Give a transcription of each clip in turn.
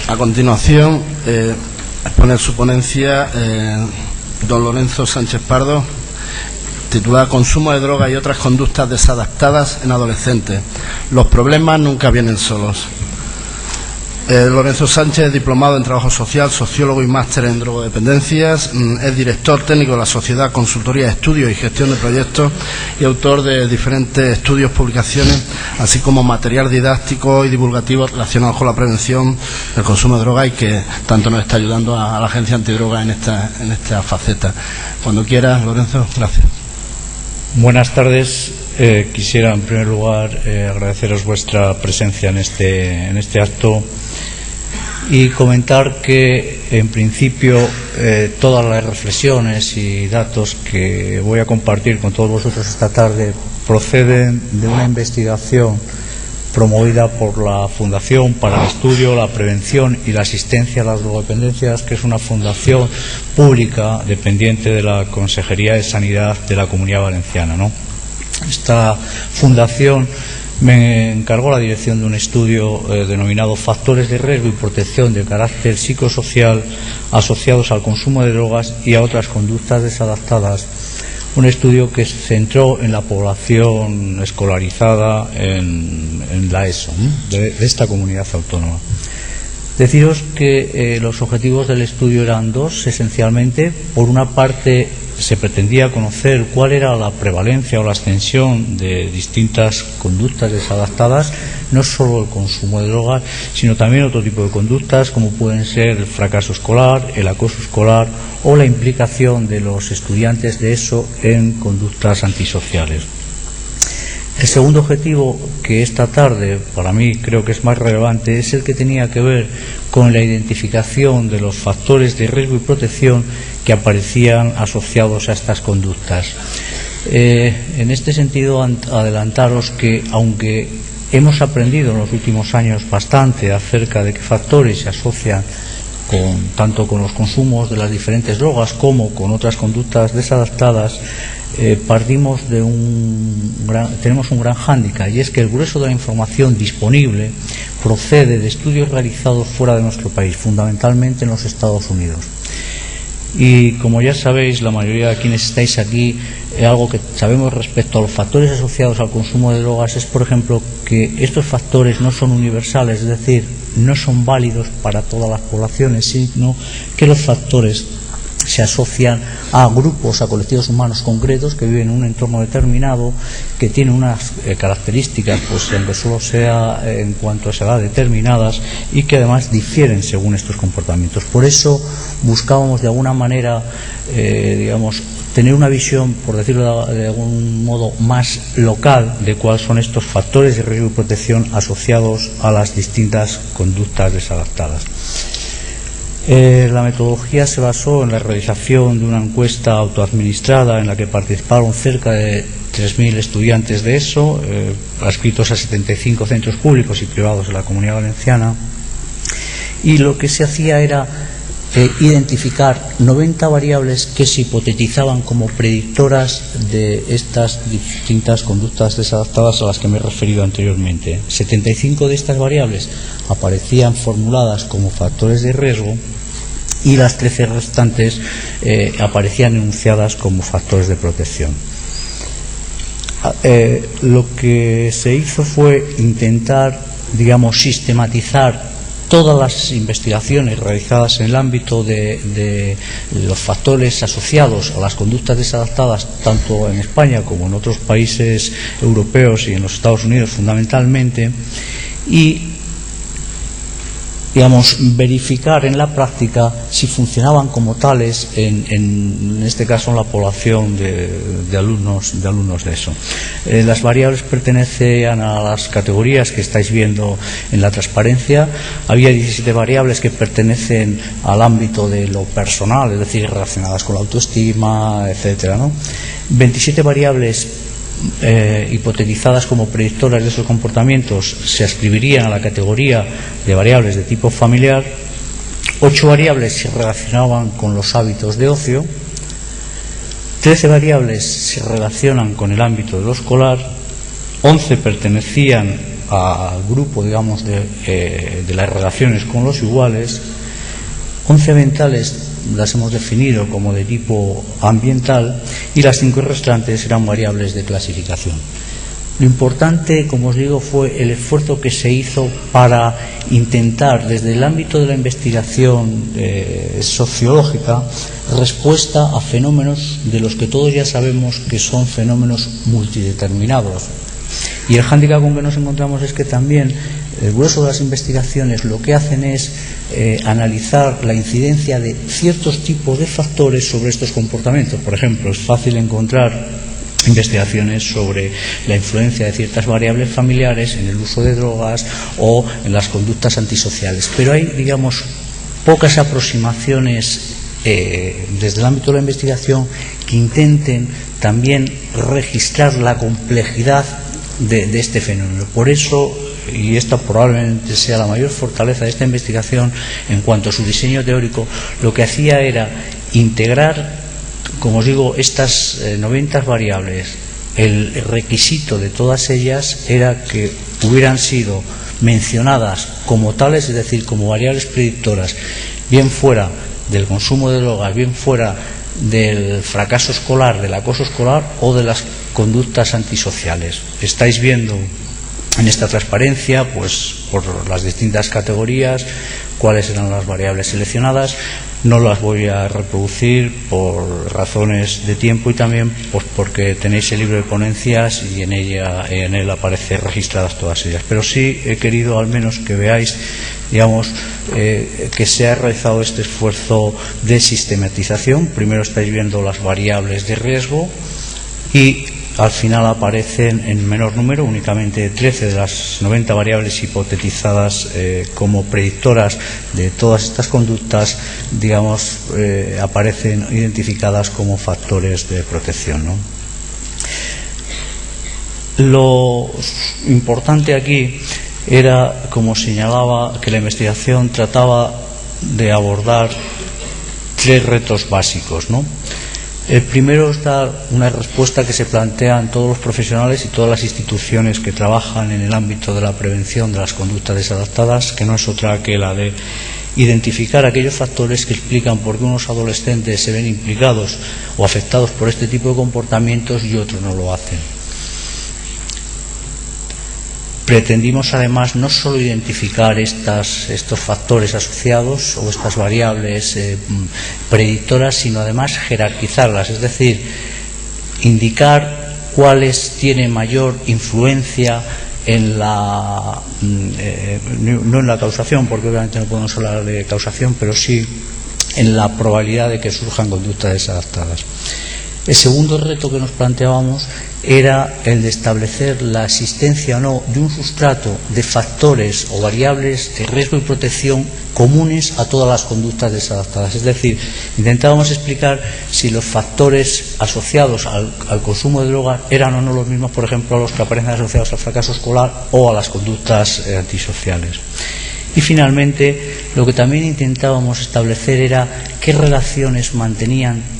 A continuación, exponer su ponencia don Lorenzo Sánchez Pardo, titulada Consumo de drogas y otras conductas desadaptadas en adolescentes. Los problemas nunca vienen solos. Lorenzo Sánchez es diplomado en Trabajo Social, sociólogo y máster en drogodependencias, es director técnico de la Sociedad Consultoría de Estudios y Gestión de Proyectos y autor de diferentes estudios, publicaciones, así como material didáctico y divulgativo relacionado con la prevención del consumo de drogas y que tanto nos está ayudando a la Agencia Antidroga en esta faceta. Cuando quiera, Lorenzo, gracias. Buenas tardes. Quisiera en primer lugar agradeceros vuestra presencia en este acto y comentar que en principio todas las reflexiones y datos que voy a compartir con todos vosotros esta tarde proceden de una investigación promovida por la Fundación para el Estudio, la Prevención y la Asistencia a las Drogodependencias, que es una fundación pública dependiente de la Consejería de Sanidad de la Comunidad Valenciana, ¿no? Esta fundación me encargó la dirección de un estudio denominado Factores de riesgo y protección de carácter psicosocial asociados al consumo de drogas y a otras conductas desadaptadas. Un estudio que se centró en la población escolarizada en la ESO, ¿no? de esta comunidad autónoma. Deciros que los objetivos del estudio eran dos, esencialmente. Por una parte, se pretendía conocer cuál era la prevalencia o la extensión de distintas conductas desadaptadas, no solo el consumo de drogas, sino también otro tipo de conductas, como pueden ser el fracaso escolar, el acoso escolar o la implicación de los estudiantes de ESO en conductas antisociales. El segundo objetivo, que esta tarde para mí creo que es más relevante, es el que tenía que ver con la identificación de los factores de riesgo y protección que aparecían asociados a estas conductas. En este sentido, adelantaros que, aunque hemos aprendido en los últimos años bastante acerca de qué factores se asocian tanto con los consumos de las diferentes drogas como con otras conductas desadaptadas, tenemos un gran hándicap, y es que el grueso de la información disponible procede de estudios realizados fuera de nuestro país, fundamentalmente en los Estados Unidos. Y como ya sabéis, la mayoría de quienes estáis aquí, algo que sabemos respecto a los factores asociados al consumo de drogas es, por ejemplo, que estos factores no son universales, es decir, no son válidos para todas las poblaciones, sino que los factores se asocian a grupos, a colectivos humanos concretos que viven en un entorno determinado, que tienen unas características, pues aunque solo sea en cuanto a esa edad, determinadas, y que además difieren según estos comportamientos. Por eso buscábamos de alguna manera, tener una visión, por decirlo de algún modo, más local de cuáles son estos factores de riesgo y protección asociados a las distintas conductas desadaptadas. La metodología se basó en la realización de una encuesta autoadministrada en la que participaron cerca de 3.000 estudiantes de ESO, adscritos a 75 centros públicos y privados de la Comunidad Valenciana, y lo que se hacía era identificar 90 variables que se hipotetizaban como predictoras de estas distintas conductas desadaptadas a las que me he referido anteriormente. 75 de estas variables aparecían formuladas como factores de riesgo y las 13 restantes aparecían enunciadas como factores de protección. Lo que se hizo fue intentar, sistematizar todas las investigaciones realizadas en el ámbito de los factores asociados a las conductas desadaptadas, tanto en España como en otros países europeos y en los Estados Unidos fundamentalmente, y verificar en la práctica si funcionaban como tales en este caso en la población de alumnos de ESO. Las variables pertenecían a las categorías que estáis viendo en la transparencia. Había 17 variables que pertenecen al ámbito de lo personal, es decir, relacionadas con la autoestima, etcétera, ¿no? 27 variables hipotetizadas como predictoras de esos comportamientos se adscribirían a la categoría de variables de tipo familiar. 8 variables se relacionaban con los hábitos de ocio, 13 variables se relacionan con el ámbito de lo escolar, 11 pertenecían al grupo, digamos, de las relaciones con los iguales, 11 ambientales las hemos definido como de tipo ambiental y las 5 restantes eran variables de clasificación. Lo importante, como os digo, fue el esfuerzo que se hizo para intentar, desde el ámbito de la investigación sociológica, respuesta a fenómenos de los que todos ya sabemos que son fenómenos multideterminados. Y el hándicap con que nos encontramos es que también el grueso de las investigaciones lo que hacen es analizar la incidencia de ciertos tipos de factores sobre estos comportamientos. Por ejemplo, es fácil encontrar investigaciones sobre la influencia de ciertas variables familiares en el uso de drogas o en las conductas antisociales. Pero hay, digamos, pocas aproximaciones desde el ámbito de la investigación que intenten también registrar la complejidad de este fenómeno. Por eso, y esta probablemente sea la mayor fortaleza de esta investigación en cuanto a su diseño teórico, lo que hacía era integrar, como os digo, estas 90 variables. El requisito de todas ellas era que hubieran sido mencionadas como tales, es decir, como variables predictoras, bien fuera del consumo de drogas, bien fuera del fracaso escolar, del acoso escolar o de las conductas antisociales. Estáis viendo en esta transparencia, pues por las distintas categorías, cuáles eran las variables seleccionadas. No las voy a reproducir por razones de tiempo y también pues porque tenéis el libro de ponencias y en él aparecen registradas todas ellas. Pero sí he querido al menos que veáis, digamos, que se ha realizado este esfuerzo de sistematización. Primero estáis viendo las variables de riesgo y al final aparecen en menor número, únicamente 13 de las 90 variables hipotetizadas como predictoras de todas estas conductas, digamos, aparecen identificadas como factores de protección, ¿no? Lo importante aquí era, como señalaba, que la investigación trataba de abordar 3 retos básicos, ¿no? El primero es dar una respuesta que se plantean todos los profesionales y todas las instituciones que trabajan en el ámbito de la prevención de las conductas desadaptadas, que no es otra que la de identificar aquellos factores que explican por qué unos adolescentes se ven implicados o afectados por este tipo de comportamientos y otros no lo hacen. Pretendimos además no solo identificar estos factores asociados o estas variables predictoras, sino además jerarquizarlas, es decir, indicar cuáles tienen mayor influencia en no en la causación, porque obviamente no podemos hablar de causación, pero sí en la probabilidad de que surjan conductas desadaptadas. El segundo reto que nos planteábamos era el de establecer la existencia o no de un sustrato de factores o variables de riesgo y protección comunes a todas las conductas desadaptadas. Es decir, intentábamos explicar si los factores asociados al consumo de drogas eran o no los mismos, por ejemplo, a los que aparecen asociados al fracaso escolar o a las conductas antisociales. Y finalmente, lo que también intentábamos establecer era qué relaciones mantenían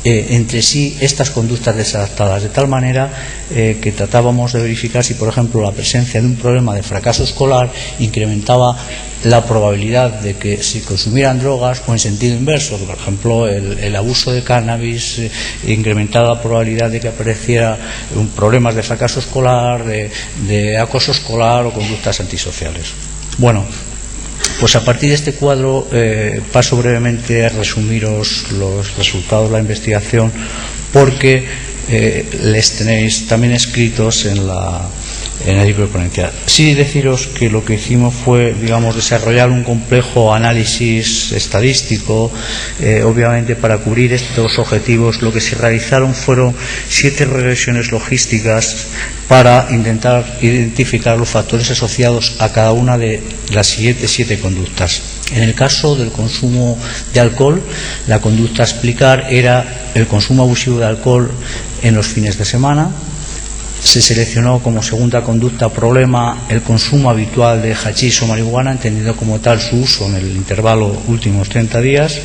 entre sí estas conductas desadaptadas, de tal manera que tratábamos de verificar si, por ejemplo, la presencia de un problema de fracaso escolar incrementaba la probabilidad de que se consumieran drogas, o en sentido inverso, que, por ejemplo, el abuso de cannabis incrementaba la probabilidad de que apareciera problemas de fracaso escolar, de acoso escolar o conductas antisociales. Bueno, pues a partir de este cuadro paso brevemente a resumiros los resultados de la investigación, porque les tenéis también escritos en el libro de ponencia. Sí deciros que lo que hicimos fue, digamos, desarrollar un complejo análisis estadístico. Obviamente, para cubrir estos objetivos lo que se realizaron fueron 7 regresiones logísticas para intentar identificar los factores asociados a cada una de las siguientes 7 conductas. En el caso del consumo de alcohol, la conducta a explicar era el consumo abusivo de alcohol en los fines de semana. Se seleccionó como segunda conducta problema el consumo habitual de hachís o marihuana, entendido como tal su uso en el intervalo últimos 30 días.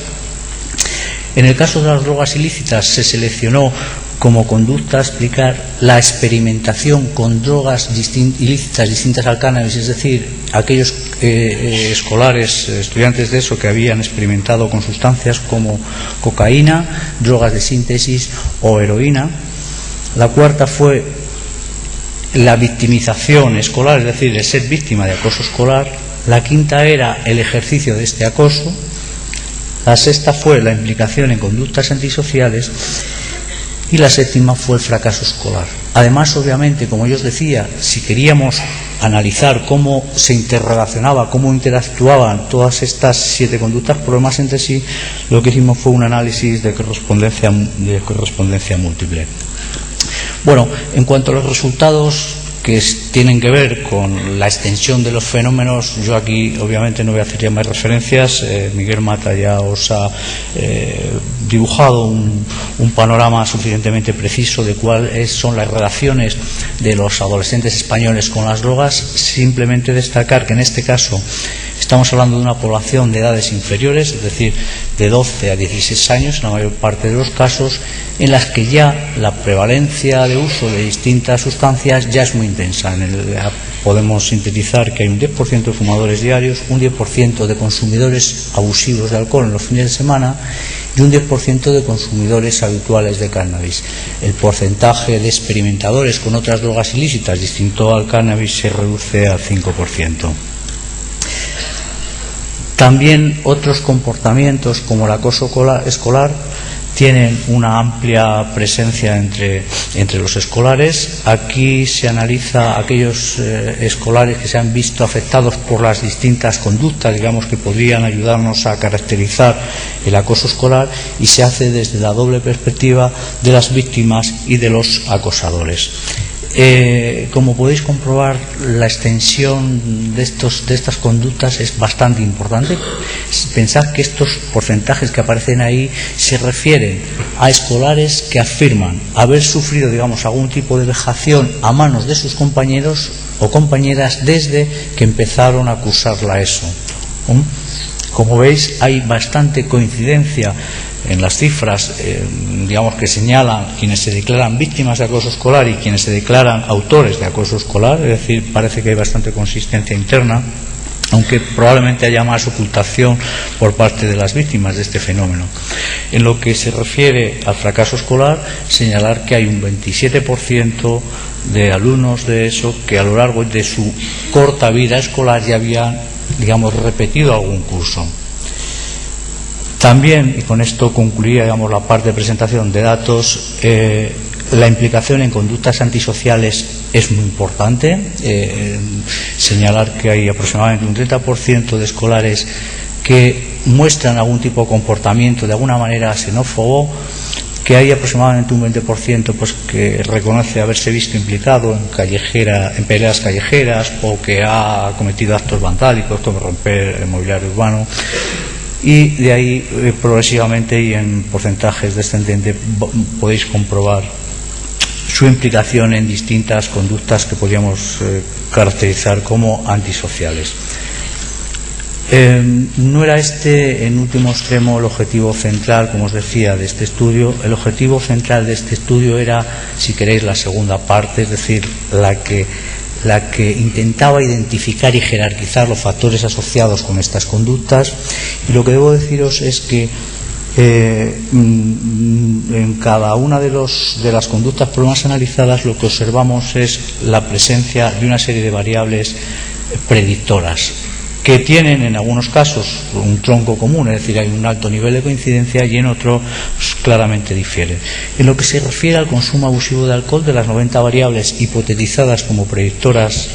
En el caso de las drogas ilícitas se seleccionó como conducta explicar la experimentación con drogas ilícitas distintas al cannabis, es decir, aquellos escolares, estudiantes de eso, que habían experimentado con sustancias como cocaína, drogas de síntesis o heroína. La cuarta fue la victimización escolar, es decir, el ser víctima de acoso escolar. La quinta era el ejercicio de este acoso. La sexta fue la implicación en conductas antisociales. Y la séptima fue el fracaso escolar. Además, obviamente, como yo os decía, si queríamos analizar cómo se interrelacionaba, cómo interactuaban todas estas 7 conductas, problemas entre sí, lo que hicimos fue un análisis de correspondencia múltiple. Bueno, en cuanto a los resultados que tienen que ver con la extensión de los fenómenos, yo aquí obviamente no voy a hacer ya más referencias. Miguel Mata ya os ha dibujado un panorama suficientemente preciso de cuáles son las relaciones de los adolescentes españoles con las drogas. Simplemente destacar que en este caso estamos hablando de una población de edades inferiores, es decir, de 12 a 16 años, en la mayor parte de los casos, en las que ya la prevalencia de uso de distintas sustancias ya es muy intensa. Podemos sintetizar que hay un 10% de fumadores diarios, un 10% de consumidores abusivos de alcohol en los fines de semana y un 10% de consumidores habituales de cannabis. El porcentaje de experimentadores con otras drogas ilícitas distinto al cannabis se reduce al 5%. También otros comportamientos como el acoso escolar tienen una amplia presencia entre los escolares. Aquí se analiza aquellos escolares que se han visto afectados por las distintas conductas, digamos, que podrían ayudarnos a caracterizar el acoso escolar, y se hace desde la doble perspectiva de las víctimas y de los acosadores. Como podéis comprobar, la extensión de estas conductas es bastante importante. Pensad que estos porcentajes que aparecen ahí se refieren a escolares que afirman haber sufrido, digamos, algún tipo de vejación a manos de sus compañeros o compañeras desde que empezaron a cursar la ESO. Como veis, hay bastante coincidencia en las cifras, digamos, que señalan quienes se declaran víctimas de acoso escolar y quienes se declaran autores de acoso escolar. Es decir, parece que hay bastante consistencia interna, aunque probablemente haya más ocultación por parte de las víctimas de este fenómeno. En lo que se refiere al fracaso escolar, señalar que hay un 27% de alumnos de ESO que a lo largo de su corta vida escolar ya habían, digamos, repetido algún curso. También, y con esto concluiría, digamos, la parte de presentación de datos, la implicación en conductas antisociales es muy importante. Señalar que hay aproximadamente un 30% de escolares que muestran algún tipo de comportamiento de alguna manera xenófobo, que hay aproximadamente un 20% pues que reconoce haberse visto implicado en peleas callejeras, o que ha cometido actos vandálicos como romper el mobiliario urbano. Y de ahí progresivamente y en porcentajes descendentes podéis comprobar su implicación en distintas conductas que podríamos caracterizar como antisociales. No era este, en último extremo, el objetivo central, como os decía, de este estudio. El objetivo central de este estudio era, si queréis, la segunda parte, es decir, la que intentaba identificar y jerarquizar los factores asociados con estas conductas. Y lo que debo deciros es que en cada una de las conductas problemas analizadas, lo que observamos es la presencia de una serie de variables predictoras que tienen en algunos casos un tronco común, es decir, hay un alto nivel de coincidencia, y en otros claramente difiere. En lo que se refiere al consumo abusivo de alcohol, de las 90 variables hipotetizadas como predictoras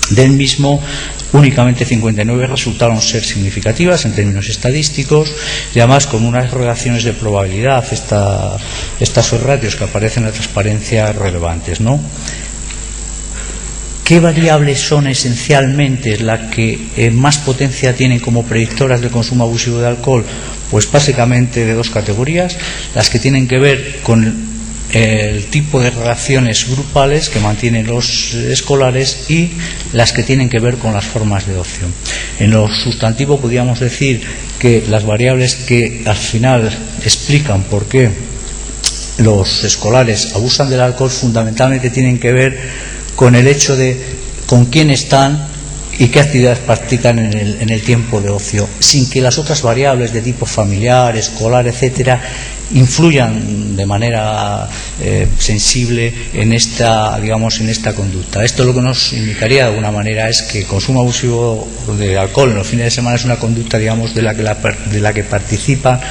del mismo, únicamente 59 resultaron ser significativas en términos estadísticos, y además con unas relaciones de probabilidad, estas ratios que aparecen en la transparencia, relevantes, ¿no? ¿Qué variables son esencialmente las que más potencia tienen como predictoras del consumo abusivo de alcohol? Pues básicamente de dos categorías: las que tienen que ver con el tipo de relaciones grupales que mantienen los escolares y las que tienen que ver con las formas de ocio. En lo sustantivo podríamos decir que las variables que al final explican por qué los escolares abusan del alcohol fundamentalmente tienen que ver con el hecho de con quién están y qué actividades practican en el tiempo de ocio, sin que las otras variables de tipo familiar, escolar, etcétera, influyan de manera sensible en esta conducta. Esto lo que nos indicaría de alguna manera es que el consumo abusivo de alcohol en los fines de semana es una conducta, digamos, de la que participan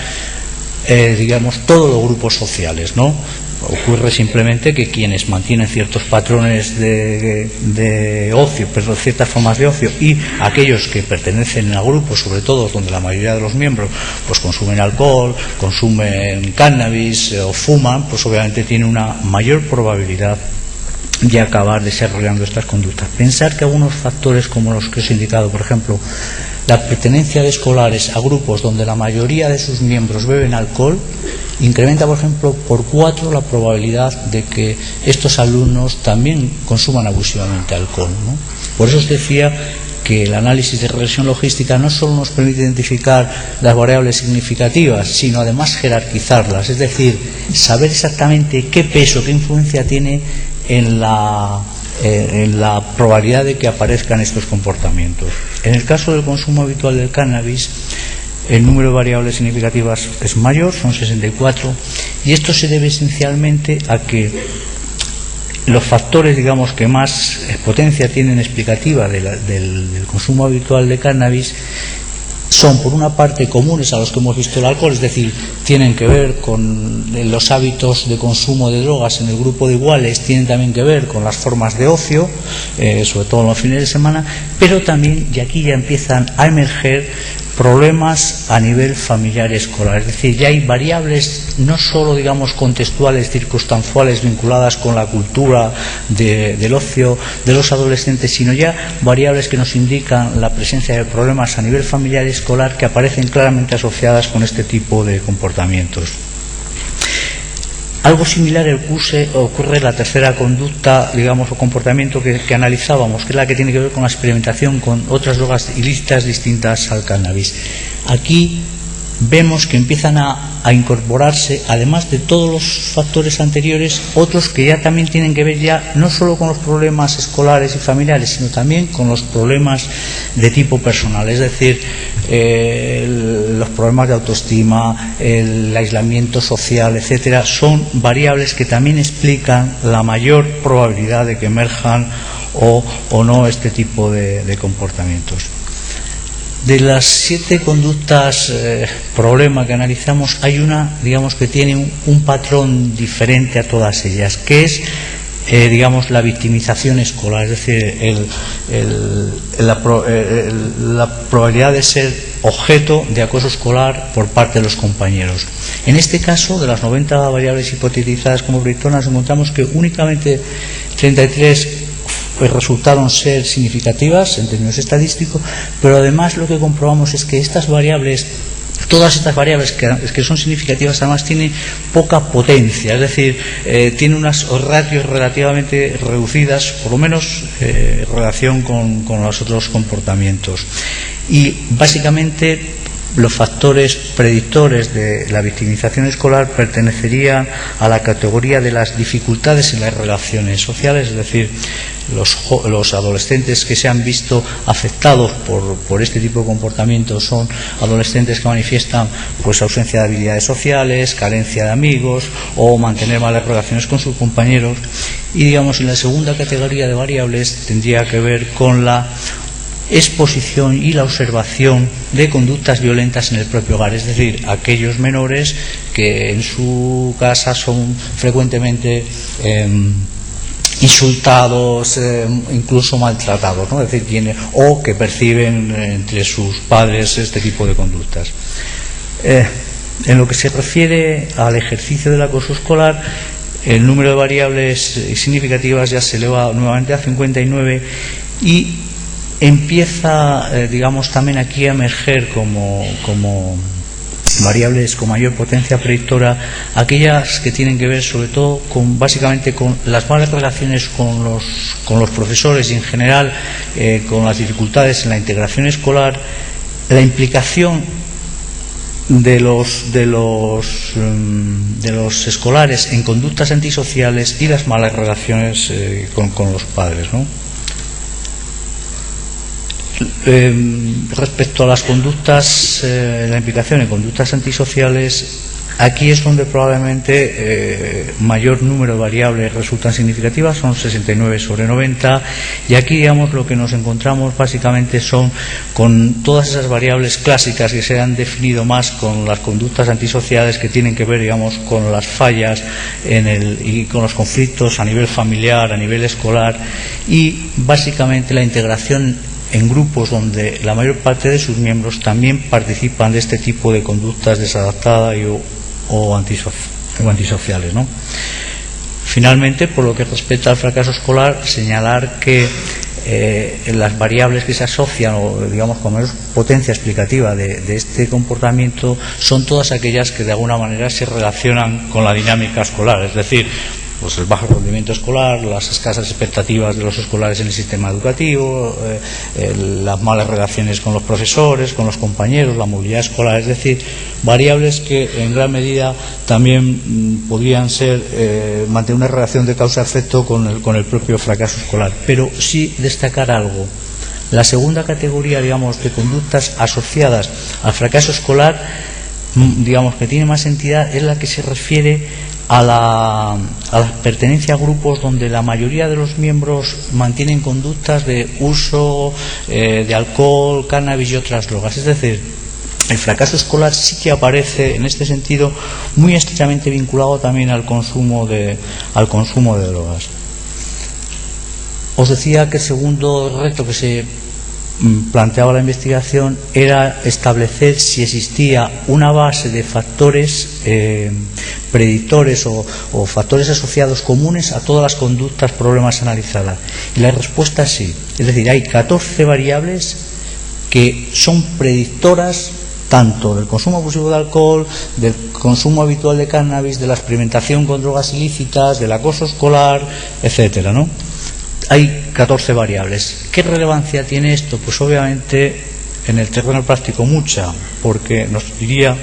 todos los grupos sociales, ¿no? Ocurre simplemente que quienes mantienen ciertos patrones de ocio, pero ciertas formas de ocio, y aquellos que pertenecen a grupos, sobre todo donde la mayoría de los miembros pues consumen alcohol, consumen cannabis o fuman, pues obviamente tienen una mayor probabilidad de acabar desarrollando estas conductas. Pensar que algunos factores como los que os he indicado, por ejemplo, la pertenencia de escolares a grupos donde la mayoría de sus miembros beben alcohol, incrementa, por ejemplo, por 4 la probabilidad de que estos alumnos también consuman abusivamente alcohol, ¿no? Por eso os decía que el análisis de regresión logística no solo nos permite identificar las variables significativas, sino además jerarquizarlas, es decir, saber exactamente qué peso, qué influencia tiene en la probabilidad de que aparezcan estos comportamientos. En el caso del consumo habitual del cannabis, el número de variables significativas es mayor, son 64, y esto se debe esencialmente a que los factores, digamos, que más potencia tienen explicativa del consumo habitual de cannabis son, por una parte, comunes a los que hemos visto el alcohol, es decir, tienen que ver con los hábitos de consumo de drogas en el grupo de iguales, tienen también que ver con las formas de ocio, sobre todo en los fines de semana, pero también, y aquí ya empiezan a emerger problemas a nivel familiar y escolar, es decir, ya hay variables no solo, digamos, contextuales, circunstanciales, vinculadas con la cultura del ocio de los adolescentes, sino ya variables que nos indican la presencia de problemas a nivel familiar y escolar que aparecen claramente asociadas con este tipo de comportamientos. Algo similar ocurre en la tercera conducta, digamos, o comportamiento que analizábamos, que es la que tiene que ver con la experimentación con otras drogas ilícitas distintas al cannabis. Aquí vemos que empiezan a incorporarse, además de todos los factores anteriores, otros que ya también tienen que ver ya no solo con los problemas escolares y familiares, sino también con los problemas de tipo personal, es decir, los problemas de autoestima, el aislamiento social, etcétera, son variables que también explican la mayor probabilidad de que emerjan o no este tipo de comportamientos. De las 7 conductas problema que analizamos, hay una, digamos, que tiene un patrón diferente a todas ellas, que es, digamos, la victimización escolar, es decir, la probabilidad de ser objeto de acoso escolar por parte de los compañeros. En este caso, de las 90 variables hipotetizadas como predictoras, encontramos que únicamente 33 resultaron ser significativas en términos estadísticos, pero además lo que comprobamos es que estas variables, todas estas variables que son significativas, además tienen poca potencia, es decir, tienen unas ratios relativamente reducidas, por lo menos en relación con los otros comportamientos. Y básicamente los factores predictores de la victimización escolar pertenecerían a la categoría de las dificultades en las relaciones sociales, es decir, los adolescentes que se han visto afectados por este tipo de comportamientos son adolescentes que manifiestan pues ausencia de habilidades sociales, carencia de amigos o mantener malas relaciones con sus compañeros. Y, digamos, en la segunda categoría de variables tendría que ver con la exposición y la observación de conductas violentas en el propio hogar, es decir, aquellos menores que en su casa son frecuentemente insultados, incluso maltratados, ¿no? Es decir, o que perciben entre sus padres este tipo de conductas. En lo que se refiere al ejercicio del acoso escolar, el número de variables significativas ya se eleva nuevamente a 59 y empieza, digamos, también aquí a emerger como variables con mayor potencia predictora aquellas que tienen que ver sobre todo básicamente con las malas relaciones con los profesores y en general con las dificultades en la integración escolar, la implicación de los escolares en conductas antisociales y las malas relaciones con los padres, ¿no? Respecto a las conductas, la implicación en conductas antisociales, aquí es donde probablemente mayor número de variables resultan significativas, son 69 sobre 90, y aquí, digamos, lo que nos encontramos básicamente son con todas esas variables clásicas que se han definido más con las conductas antisociales, que tienen que ver, digamos, con las fallas y con los conflictos a nivel familiar, a nivel escolar, y básicamente la integración en grupos donde la mayor parte de sus miembros también participan de este tipo de conductas desadaptadas o antisociales, ¿no? Finalmente, por lo que respecta al fracaso escolar, señalar que las variables que se asocian, o digamos con mayor potencia explicativa de este comportamiento, son todas aquellas que de alguna manera se relacionan con la dinámica escolar, es decir, pues el bajo rendimiento escolar, las escasas expectativas de los escolares en el sistema educativo, las malas relaciones con los profesores, con los compañeros, la movilidad escolar, es decir, variables que en gran medida también podrían ser mantener una relación de causa-efecto con el propio fracaso escolar. Pero sí destacar algo. La segunda categoría, digamos, de conductas asociadas al fracaso escolar, digamos, que tiene más entidad, es la que se refiere a la pertenencia a grupos donde la mayoría de los miembros mantienen conductas de uso de alcohol, cannabis y otras drogas. Es decir, el fracaso escolar sí que aparece en este sentido muy estrechamente vinculado también al consumo de drogas. Os decía que el segundo reto que se planteaba la investigación era establecer si existía una base de factores predictores o factores asociados comunes a todas las conductas problemas analizadas, y la respuesta es sí. Es decir, hay 14 variables que son predictoras tanto del consumo abusivo de alcohol, del consumo habitual de cannabis, de la experimentación con drogas ilícitas, del acoso escolar, etcétera, ¿no? Hay 14 variables. ¿Qué relevancia tiene esto? Pues obviamente en el terreno práctico mucha, porque nos diría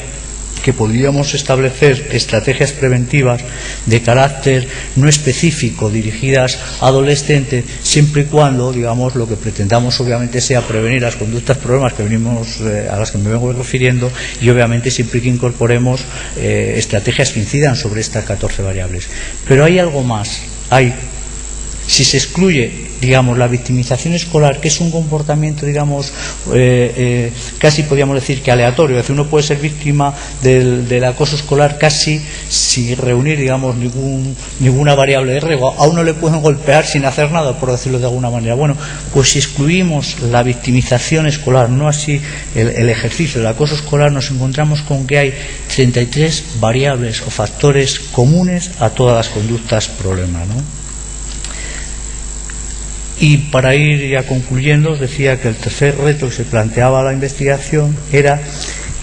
que podríamos establecer estrategias preventivas de carácter no específico dirigidas a adolescentes, siempre y cuando, digamos, lo que pretendamos obviamente sea prevenir las conductas problemas que a las que me vengo refiriendo, y obviamente siempre que incorporemos estrategias que incidan sobre estas 14 variables. Pero hay algo más. Si se excluye, digamos, la victimización escolar, que es un comportamiento, digamos, casi podríamos decir que aleatorio, es decir, uno puede ser víctima del acoso escolar casi sin reunir, digamos, ninguna variable de riesgo. A uno le pueden golpear sin hacer nada, por decirlo de alguna manera. Bueno, pues si excluimos la victimización escolar, no así el ejercicio del acoso escolar, nos encontramos con que hay 33 variables o factores comunes a todas las conductas problema, ¿no? Y para ir ya concluyendo, os decía que el tercer reto que se planteaba la investigación era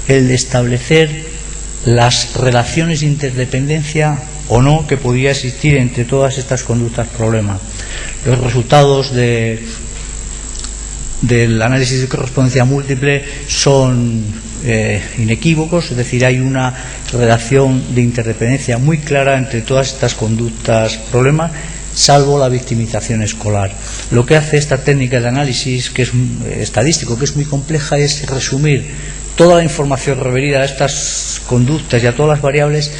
el de establecer las relaciones de interdependencia o no que podía existir entre todas estas conductas problema. Los resultados del análisis de correspondencia múltiple son inequívocos, es decir, hay una relación de interdependencia muy clara entre todas estas conductas problema, salvo la victimización escolar. Lo que hace esta técnica de análisis, que es estadístico, que es muy compleja, es resumir toda la información referida a estas conductas y a todas las variables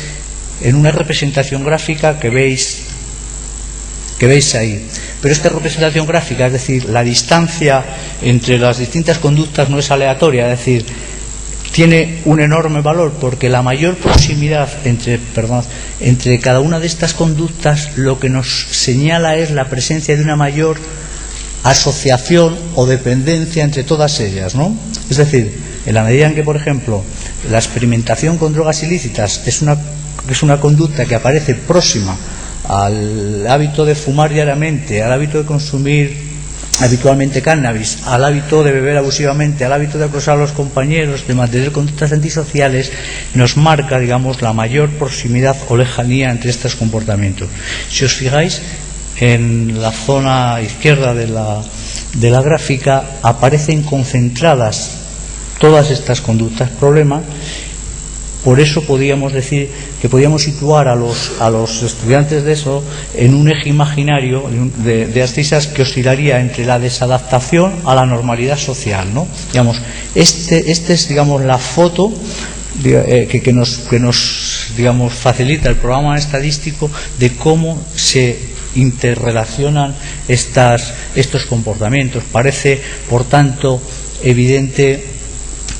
en una representación gráfica que veis ahí. Pero esta representación gráfica, es decir, la distancia entre las distintas conductas no es aleatoria, es decir, tiene un enorme valor, porque la mayor proximidad entre cada una de estas conductas lo que nos señala es la presencia de una mayor asociación o dependencia entre todas ellas, ¿no? Es decir, en la medida en que, por ejemplo, la experimentación con drogas ilícitas es una conducta que aparece próxima al hábito de fumar diariamente, al hábito de consumir habitualmente cannabis, al hábito de beber abusivamente, al hábito de acosar a los compañeros, de mantener conductas antisociales, nos marca, digamos, la mayor proximidad o lejanía entre estos comportamientos. Si os fijáis, en la zona izquierda de la gráfica aparecen concentradas todas estas conductas problema, Por eso podíamos decir que podíamos situar a los estudiantes de eso en un eje imaginario de ascisas que oscilaría entre la desadaptación a la normalidad social, ¿no? Digamos, este es, digamos, la foto que nos digamos, facilita el programa estadístico de cómo se interrelacionan estos comportamientos. Parece, por tanto, evidente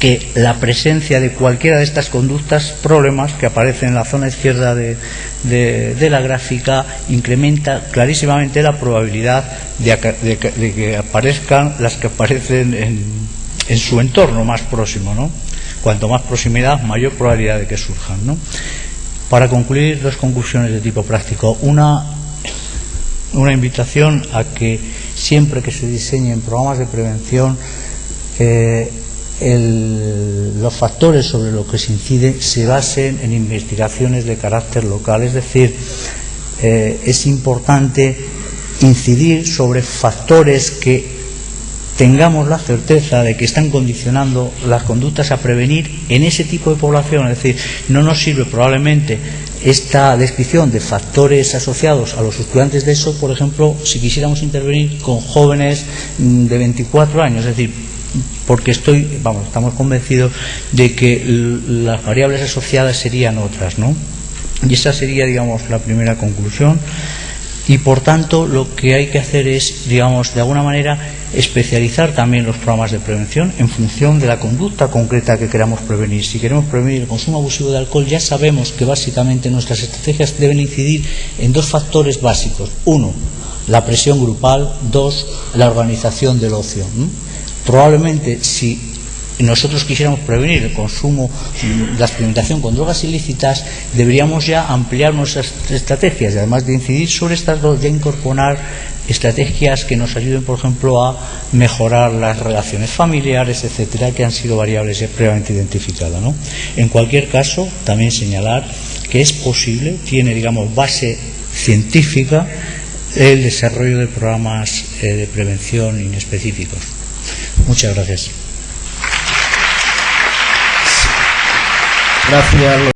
que la presencia de cualquiera de estas conductas, problemas que aparecen en la zona izquierda de la gráfica, incrementa clarísimamente la probabilidad de que aparezcan las que aparecen en su entorno más próximo, ¿no? Cuanto más proximidad, mayor probabilidad de que surjan, ¿no? Para concluir, dos conclusiones de tipo práctico. Una invitación a que siempre que se diseñen programas de prevención, los factores sobre los que se incide se basen en investigaciones de carácter local, es decir, es importante incidir sobre factores que tengamos la certeza de que están condicionando las conductas a prevenir en ese tipo de población. Es decir, no nos sirve probablemente esta descripción de factores asociados a los estudiantes de eso, por ejemplo, si quisiéramos intervenir con jóvenes de 24 años, es decir, porque estamos convencidos de que las variables asociadas serían otras, ¿no? Y esa sería, digamos, la primera conclusión. Y por tanto, lo que hay que hacer es, digamos, de alguna manera, especializar también los programas de prevención en función de la conducta concreta que queramos prevenir. Si queremos prevenir el consumo abusivo de alcohol, ya sabemos que básicamente nuestras estrategias deben incidir en dos factores básicos. Uno, la presión grupal. Dos, la organización del ocio. Probablemente, si nosotros quisiéramos prevenir el consumo, la experimentación con drogas ilícitas, deberíamos ya ampliar nuestras estrategias y, además de incidir sobre estas dos, ya incorporar estrategias que nos ayuden, por ejemplo, a mejorar las relaciones familiares, etcétera, que han sido variables ya previamente identificadas, ¿no? En cualquier caso, también señalar que es posible, tiene, digamos, base científica, el desarrollo de programas de prevención inespecíficos. Muchas gracias. Gracias.